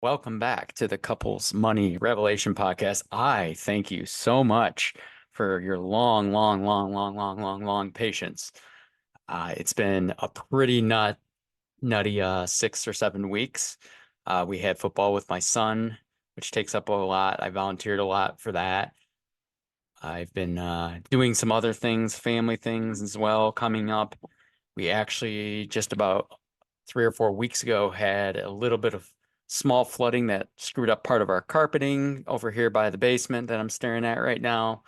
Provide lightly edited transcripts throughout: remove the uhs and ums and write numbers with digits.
Welcome back to the Couples Money Revelation Podcast. I thank you so much for your long patience. It's been a pretty nutty 6 or 7 weeks. We had football with my son, which takes up a lot. I volunteered a lot for that. I've been doing some other things, family things as well, coming up. We actually just about 3 or 4 weeks ago had a little bit of small flooding that screwed up part of our carpeting over here by the basement that I'm staring at right now.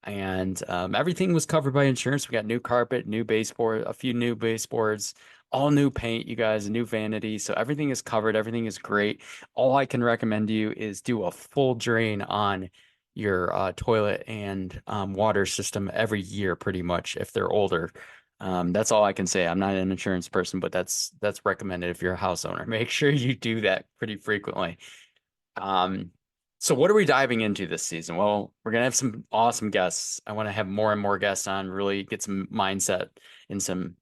And everything was covered by insurance. We got new carpet, new baseboard, a few new baseboards, all new paint, you guys, a new vanity. So everything is covered. Everything is great. All I can recommend to you is do a full drain on your toilet and water system every year, pretty much, if they're older. That's all I can say. I'm not an insurance person, but that's recommended if you're a house owner. Make sure you do that pretty frequently. Um, so what are we diving into this season? Well, we're gonna have some awesome guests. I want to have more and more guests on, really get some mindset in some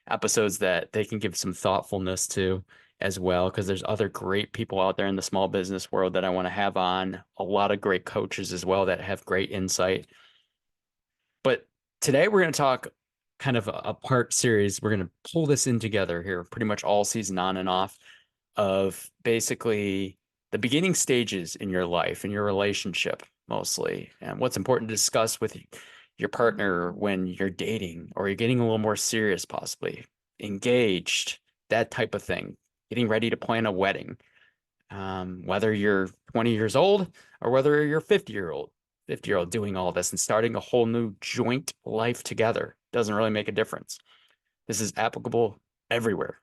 episodes that they can give some thoughtfulness to as well, because there's other great people out there in the small business world that I want to have on, a lot of great coaches as well that have great insight. But today we're going to talk kind of a part series. We're going to pull this in together here, pretty much all season on and off, of basically the beginning stages in your life and your relationship mostly, and what's important to discuss with your partner when you're dating or you're getting a little more serious, possibly engaged, that type of thing, getting ready to plan a wedding. Whether you're 20 years old or whether you're 50-year old doing all this and starting a whole new joint life together doesn't really make a difference. This is applicable everywhere.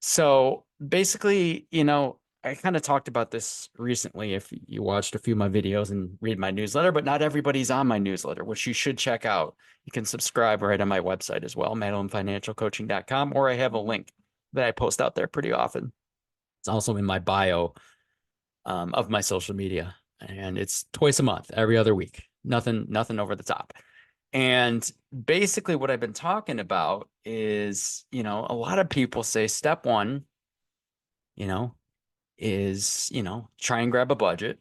So basically, I kind of talked about this recently if you watched a few of my videos and read my newsletter, but not everybody's on my newsletter, which you should check out. You can subscribe right on my website as well, MadelineFinancialCoaching.com, or I have a link that I post out there pretty often. It's also in my bio of my social media, and it's twice a month, every other week. Nothing over the top. And basically, what I've been talking about is, a lot of people say step one, you know, is, try and grab a budget.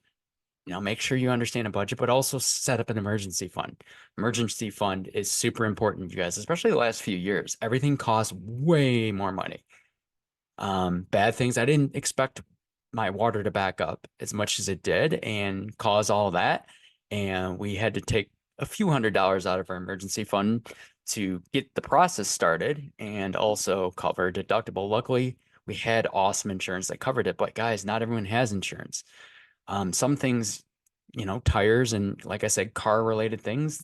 Make sure you understand a budget, but also set up an emergency fund. Emergency fund is super important, you guys, especially the last few years. Everything costs way more money. Bad things. I didn't expect my water to back up as much as it did and cause all that. And we had to take a few $100s out of our emergency fund to get the process started and also cover deductible. Luckily, we had awesome insurance that covered it. But guys, not everyone has insurance. Some things, tires and like I said, car related things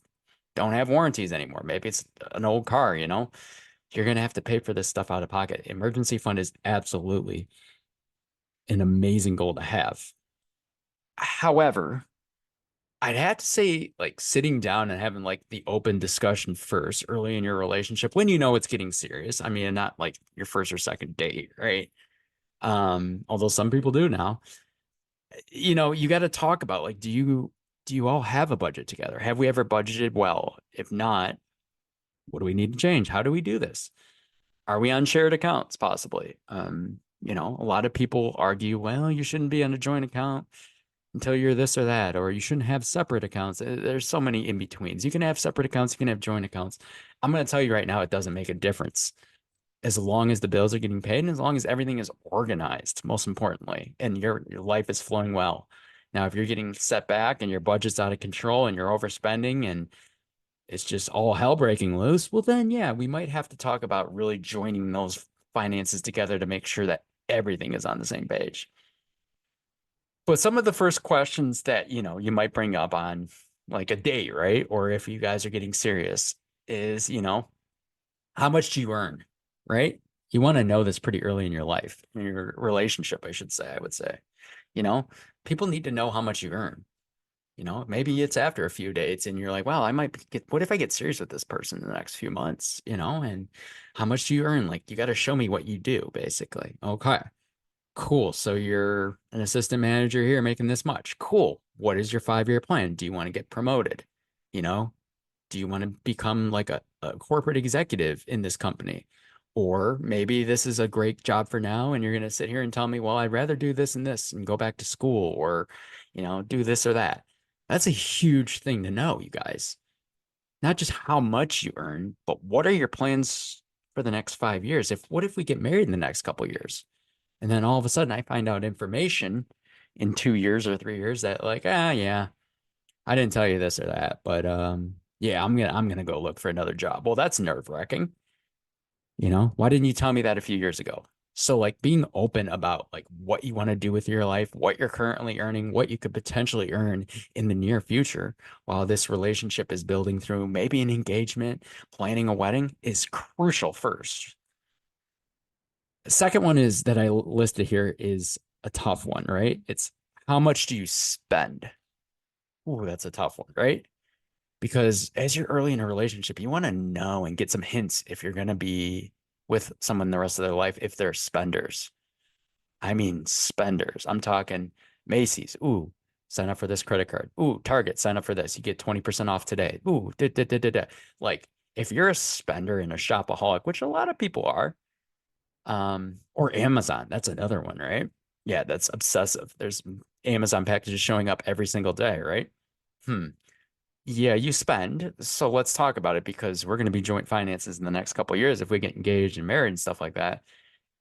don't have warranties anymore. Maybe it's an old car, you're going to have to pay for this stuff out of pocket. Emergency fund is absolutely an amazing goal to have. However, I'd have to say, like, sitting down and having like the open discussion first early in your relationship when you know it's getting serious. I mean, not like your first or second date, right? Although some people do now. You got to talk about, like, do you all have a budget together? Have we ever budgeted well? If not, what do we need to change? How do we do this? Are we on shared accounts possibly? A lot of people argue, well, you shouldn't be on a joint account until you're this or that, or you shouldn't have separate accounts. There's so many in betweens. You can have separate accounts, you can have joint accounts. I'm going to tell you right now, it doesn't make a difference as long as the bills are getting paid and as long as everything is organized, most importantly, and your life is flowing well. Now, if you're getting set back and your budget's out of control and you're overspending and it's just all hell breaking loose, well, then, yeah, we might have to talk about really joining those finances together to make sure that everything is on the same page. But some of the first questions that, you might bring up on like a date, right? Or if you guys are getting serious is, how much do you earn, right? You want to know this pretty early in your life, in your relationship, I should say, I would say. You know, People need to know how much you earn. Maybe it's after a few dates and you're like, wow, I might what if I get serious with this person in the next few months, and how much do you earn? Like, you got to show me what you do, basically. Okay, cool. So you're an assistant manager here making this much. Cool. What is your 5-year plan? Do you want to get promoted? You know, do you want to become like a corporate executive in this company? Or maybe this is a great job for now, and you're going to sit here and tell me, well, I'd rather do this and this and go back to school or, do this or that. That's a huge thing to know, you guys. Not just how much you earn, but what are your plans for the next 5 years? What if we get married in the next couple of years? And then all of a sudden I find out information in 2 years or 3 years that like, yeah, I didn't tell you this or that, but yeah, I'm gonna go look for another job. Well, that's nerve-wracking. Why didn't you tell me that a few years ago? So like being open about like what you want to do with your life, what you're currently earning, what you could potentially earn in the near future while this relationship is building through maybe an engagement, planning a wedding is crucial first. The second one is that I listed here is a tough one, right? It's how much do you spend? Ooh, that's a tough one, right? Because as you're early in a relationship, you want to know and get some hints if you're going to be with someone the rest of their life if they're spenders. I mean, spenders. I'm talking Macy's. Ooh, sign up for this credit card. Ooh, Target, sign up for this. You get 20% off today. Ooh, da, da, da, da, da. Like if you're a spender and a shopaholic, which a lot of people are, or Amazon, that's another one, right? Yeah, that's obsessive. There's Amazon packages showing up every single day, right? Hmm. Yeah, you spend. So let's talk about it because we're going to be joint finances in the next couple of years if we get engaged and married and stuff like that.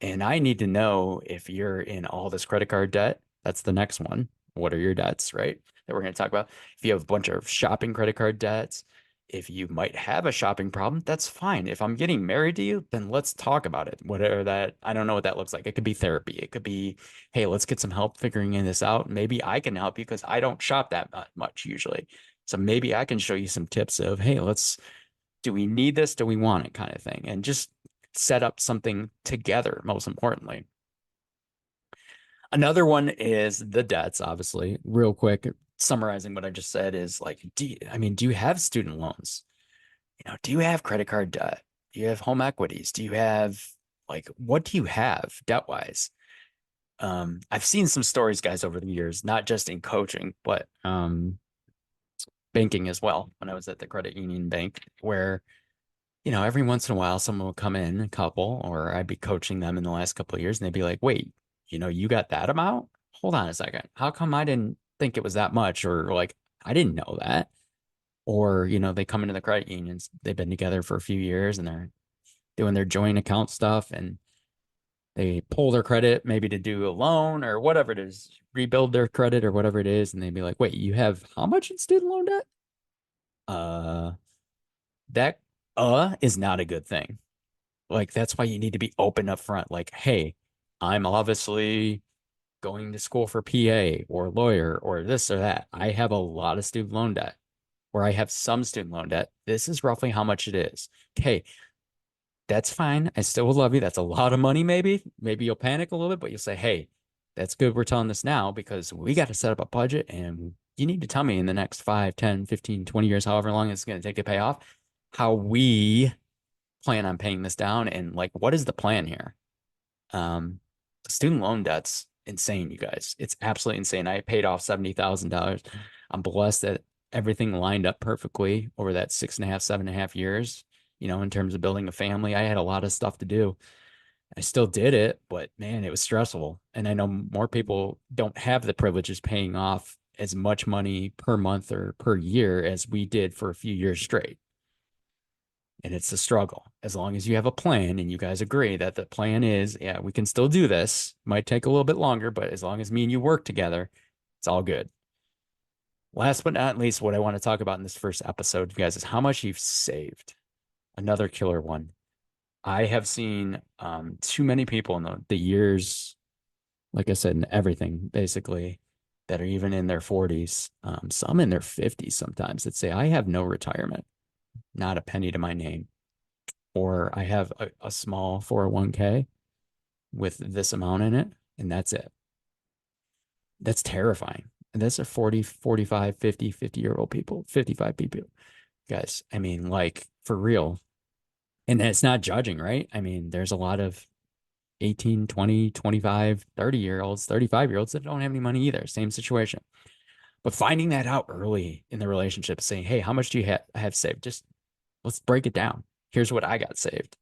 And I need to know if you're in all this credit card debt. That's the next one. What are your debts, right? That we're going to talk about. If you have a bunch of shopping credit card debts, if you might have a shopping problem, that's fine. If I'm getting married to you, then let's talk about it. Whatever that, I don't know what that looks like. It could be therapy. It could be, hey, let's get some help figuring this out. Maybe I can help you because I don't shop that much usually. So maybe I can show you some tips of, hey, do we need this? Do we want it kind of thing? And just set up something together, most importantly. Another one is the debts, obviously. Real quick, summarizing what I just said is like, do you have student loans? Do you have credit card debt? Do you have home equities? Do you have like what do you have debt wise? I've seen some stories, guys, over the years, not just in coaching, but banking as well. When I was at the credit union bank, where every once in a while someone would come in, a couple, or I'd be coaching them in the last couple of years, and they'd be like, wait, you got that amount? Hold on a second. How come I didn't think it was that much? Or like, I didn't know that. Or, they come into the credit unions, they've been together for a few years and they're doing their joint account stuff and they pull their credit maybe to do a loan or whatever it is, rebuild their credit or whatever it is. And they'd be like, wait, you have how much in student loan debt? Uh, that is not a good thing. Like that's why you need to be open up front. Like, hey, I'm obviously going to school for PA or lawyer or this or that. I have a lot of student loan debt, or I have some student loan debt. This is roughly how much it is. Okay, that's fine. I still will love you. That's a lot of money, maybe. Maybe you'll panic a little bit, but you'll say, hey, that's good. We're telling this now because we got to set up a budget and you need to tell me in the next 5, 10, 15, 20 years, however long it's going to take to pay off, how we plan on paying this down and like what is the plan here? Um, Student loan debt's insane, you guys. It's absolutely insane. I paid off $70,000. I'm blessed that everything lined up perfectly over that 6.5, 7.5 years. In terms of building a family, I had a lot of stuff to do. I still did it, but man, it was stressful. And I know more people don't have the privileges paying off as much money per month or per year as we did for a few years straight. And it's a struggle. As long as you have a plan and you guys agree that the plan is, yeah, we can still do this. Might take a little bit longer, but as long as me and you work together, it's all good. Last but not least, what I want to talk about in this first episode, you guys, is how much you've saved. Another killer one. I have seen too many people in the years, like I said, in everything basically, that are even in their 40s, some in their 50s sometimes that say, I have no retirement, not a penny to my name. Or I have a small 401k with this amount in it, and that's it. That's terrifying. And that's a 40, 45, 50-year-old people, 55 people. Guys, I mean, like for real. And it's not judging, right? I mean, there's a lot of 18, 20, 25, 30-year-olds, 35-year-olds that don't have any money either. Same situation. But finding that out early in the relationship, saying, hey, how much do you have saved? Just let's break it down. Here's what I got saved.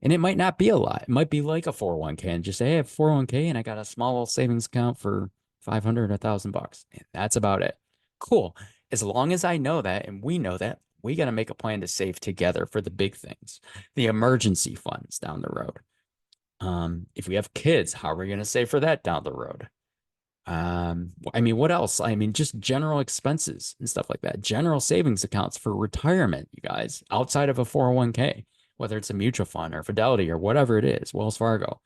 And it might not be a lot. It might be like a 401k and just say, hey, I have 401k and I got a small little savings account for 500, $1,000. And that's about it. Cool. As long as I know that and we know that, we got to make a plan to save together for the big things, the emergency funds down the road. If we have kids, how are we going to save for that down the road? I mean, what else? I mean, just general expenses and stuff like that. General savings accounts for retirement, you guys, outside of a 401k, whether it's a mutual fund or Fidelity or whatever it is, Wells Fargo.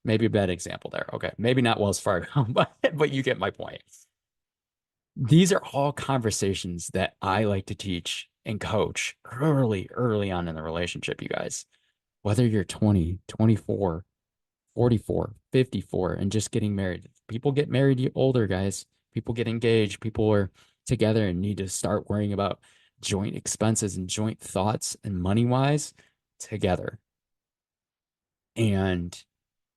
Maybe a bad example there. Okay, maybe not Wells Fargo, but you get my point. These are all conversations that I like to teach and coach early on in the relationship, you guys. Whether you're 20, 24, 44, 54, and just getting married. People get married older, guys. People get engaged. People are together and need to start worrying about joint expenses and joint thoughts and money wise together. And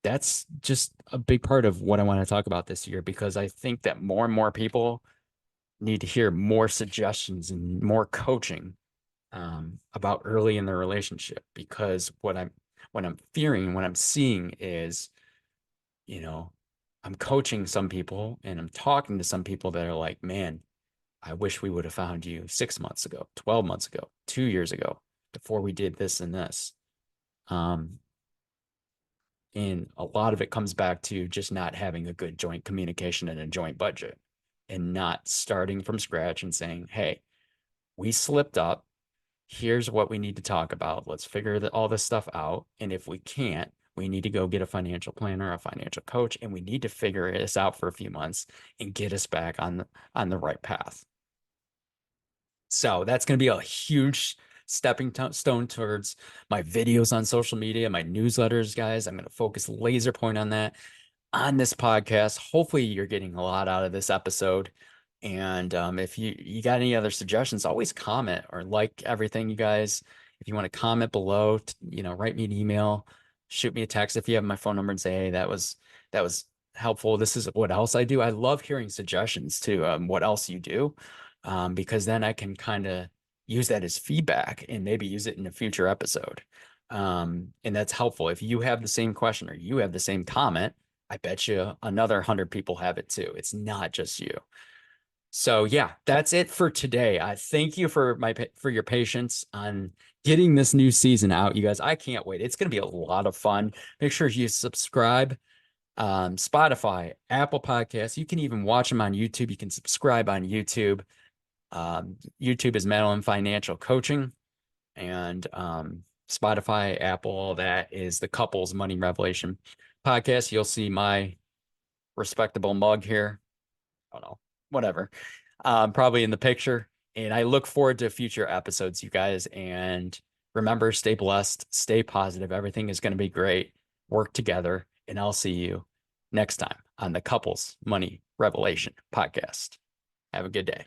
that's just a big part of what I want to talk about this year because I think that more and more people need to hear more suggestions and more coaching about early in the relationship because what I'm fearing, what I'm seeing is, you know, I'm coaching some people and I'm talking to some people that are like, man, I wish we would have found you 6 months ago, 12 months ago, 2 years ago, before we did this and this. Um, and a lot of it comes back to just not having a good joint communication and a joint budget and not starting from scratch and saying, hey, we slipped up. Here's what we need to talk about. Let's figure all this stuff out. And if we can't, we need to go get a financial planner, a financial coach, and we need to figure this out for a few months and get us back on the right path. So that's going to be a huge stepping stone towards my videos on social media, my newsletters, guys. I'm going to focus laser point on that on this podcast. Hopefully you're getting a lot out of this episode. And if you got any other suggestions, always comment or like everything, you guys. If you want to comment below, write me an email, shoot me a text if you have my phone number and say, hey, that was helpful. This is what else I do. I love hearing suggestions too. What else you do, because then I can kind of use that as feedback and maybe use it in a future episode. And that's helpful. If you have the same question or you have the same comment, I bet you another 100 people have it too. It's not just you. So yeah, that's it for today. I thank you for your patience on getting this new season out, you guys. I can't wait. It's going to be a lot of fun. Make sure you subscribe. Spotify, Apple Podcasts. You can even watch them on YouTube. You can subscribe on YouTube. YouTube is Madeline Financial Coaching, and Spotify, Apple, all that is the Couples Money Revelation podcast. You'll see my respectable mug here. I don't know, whatever. Probably in the picture. And I look forward to future episodes, you guys. And remember, stay blessed, stay positive. Everything is going to be great. Work together. And I'll see you next time on the Couples Money Revelation podcast. Have a good day.